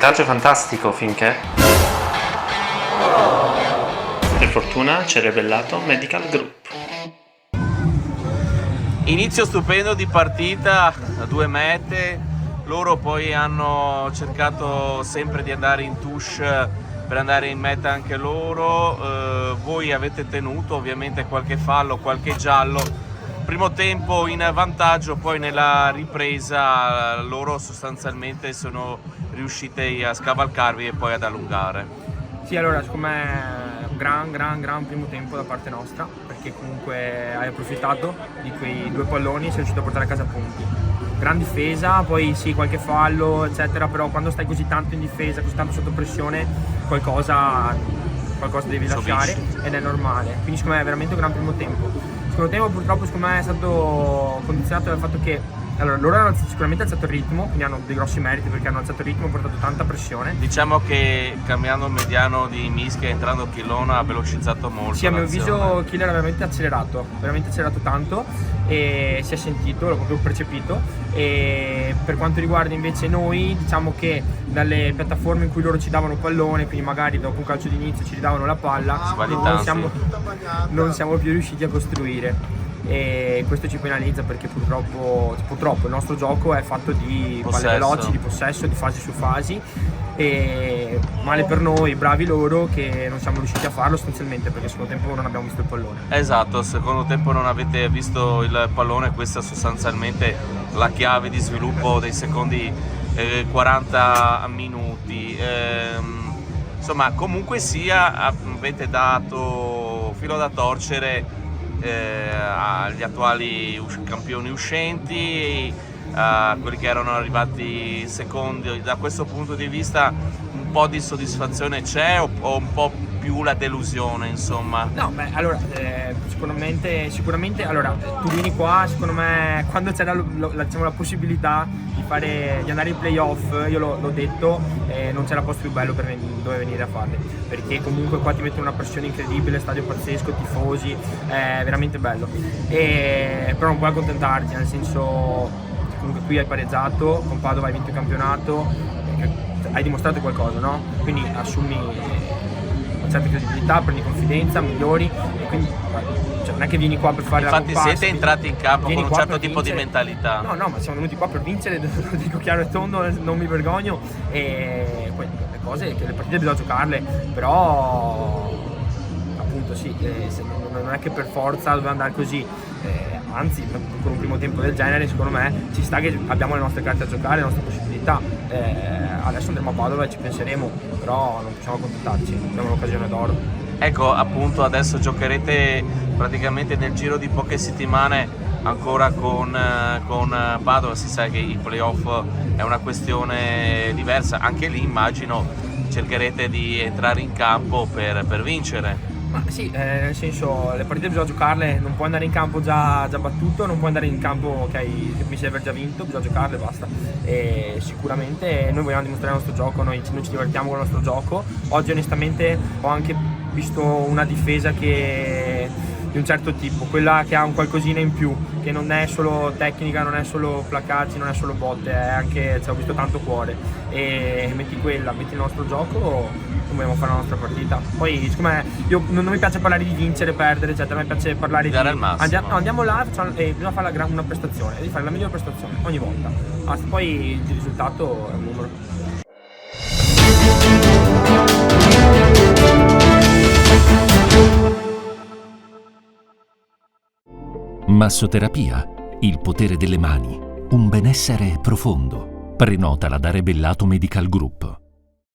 voltaggio fantastico finché... Per fortuna c'è Rebellato Medical Group. Inizio stupendo di partita, 2 mete, loro poi hanno cercato sempre di andare in touche per andare in meta anche loro, voi avete tenuto ovviamente qualche fallo, qualche giallo, primo tempo in vantaggio, poi nella ripresa loro sostanzialmente sono riusciti a scavalcarvi e poi ad allungare. Sì, allora secondo me un gran primo tempo da parte nostra, perché comunque hai approfittato di quei 2 palloni e sei riuscito a portare a casa punti. Gran difesa, poi sì, qualche fallo eccetera, però quando stai così tanto in difesa, così tanto sotto pressione, qualcosa devi lasciare ed è normale. Quindi secondo me è veramente un gran primo tempo. Il secondo tempo purtroppo secondo me è stato condizionato dal fatto che loro hanno sicuramente alzato il ritmo, quindi hanno dei grossi meriti perché hanno alzato il ritmo e portato tanta pressione. Diciamo che cambiando il mediano di Mischia e entrando Chilona ha velocizzato molto. Sì, a mio avviso Killer ha veramente accelerato tanto e si è sentito, l'ho proprio percepito. E per quanto riguarda invece noi, diciamo che dalle piattaforme in cui loro ci davano pallone, quindi magari dopo un calcio d'inizio ci ridavano la palla, non siamo più riusciti a costruire. E questo ci penalizza perché purtroppo il nostro gioco è fatto di palle veloci, di possesso, di fasi su fasi, e male per noi, bravi loro che non siamo riusciti a farlo sostanzialmente perché secondo tempo non abbiamo visto il pallone. Esatto, secondo tempo non avete visto il pallone, questa è sostanzialmente la chiave di sviluppo dei secondi 40 minuti. Insomma, comunque sia, avete dato filo da torcere agli attuali campioni uscenti, a quelli che erano arrivati secondi. Da questo punto di vista un po' di soddisfazione c'è o un po' più la delusione, insomma? No, beh, allora sicuramente allora tu vieni qua, secondo me quando c'era diciamo, la possibilità di andare in playoff, io l'ho detto, non c'era posto più bello per dove venire a farle, perché comunque qua ti mettono una pressione incredibile, stadio pazzesco, tifosi, è veramente bello, però non puoi accontentarti, nel senso comunque qui hai pareggiato, con Padova hai vinto il campionato, hai dimostrato qualcosa, no? Quindi assumi una certa credibilità, prendi confidenza, migliori e quindi cioè, non è che vieni qua per fare infatti la compassa, siete entrati in campo con un certo tipo vincere. Di mentalità. No, ma siamo venuti qua per vincere, lo dico chiaro e tondo, non mi vergogno, e poi le cose che le partite bisogna giocarle, però appunto sì, non è che per forza doveva andare così, anzi con un primo tempo del genere secondo me ci sta che abbiamo le nostre carte a giocare, le nostre possibilità, adesso andremo a Padova e ci penseremo, però non possiamo accontentarci, abbiamo un'occasione d'oro. Ecco, appunto adesso giocherete praticamente nel giro di poche settimane ancora con Padova, si sa che i playoff è una questione diversa, anche lì immagino cercherete di entrare in campo per vincere. Ma sì, nel senso le partite bisogna giocarle, non puoi andare in campo già battuto, non puoi andare in campo che mi sei aver già vinto, bisogna giocarle e basta. E sicuramente noi vogliamo dimostrare il nostro gioco, noi ci divertiamo con il nostro gioco. Oggi onestamente ho anche visto una difesa di un certo tipo, quella che ha un qualcosina in più, che non è solo tecnica, non è solo placaggi, non è solo botte, è anche, ho visto tanto cuore, e metti il nostro gioco, dobbiamo fare la nostra partita. Poi siccome io non mi piace parlare di vincere, perdere, eccetera, a me piace parlare dare il massimo. Andiamo là e bisogna fare una prestazione, devi fare la migliore prestazione ogni volta, poi il risultato è un numero. Massoterapia, il potere delle mani, un benessere profondo. Prenotala da Rebellato Medical Group.